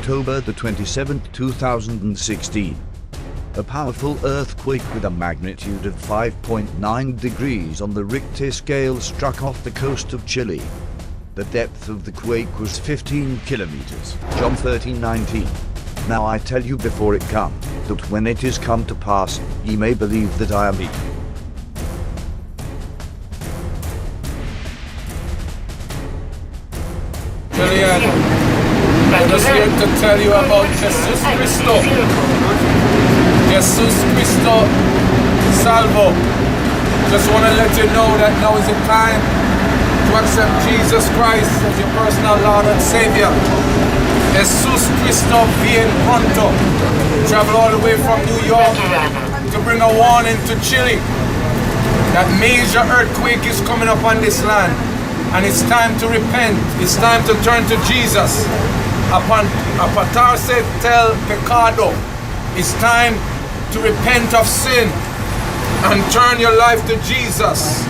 October the 27th, 2016. A powerful earthquake with a magnitude of 5.9 degrees on the Richter scale struck off the coast of Chile. The depth of the quake was 15 kilometers. John 13:19. Now I tell you before it come, that when it is come to pass, ye may believe that I am he. Julian, I'm just here to tell you about Jesus Cristo. Jesus Cristo Salvo. Just want to let you know that now is the time to accept Jesus Christ as your personal Lord and Savior. Jesus Cristo bien pronto. Travel all the way from New York to bring a warning to Chile. That major earthquake is coming up on this land. And it's time to repent. It's time to turn to Jesus. Apartarse del pecado. It's time to repent of sin and turn your life to Jesus.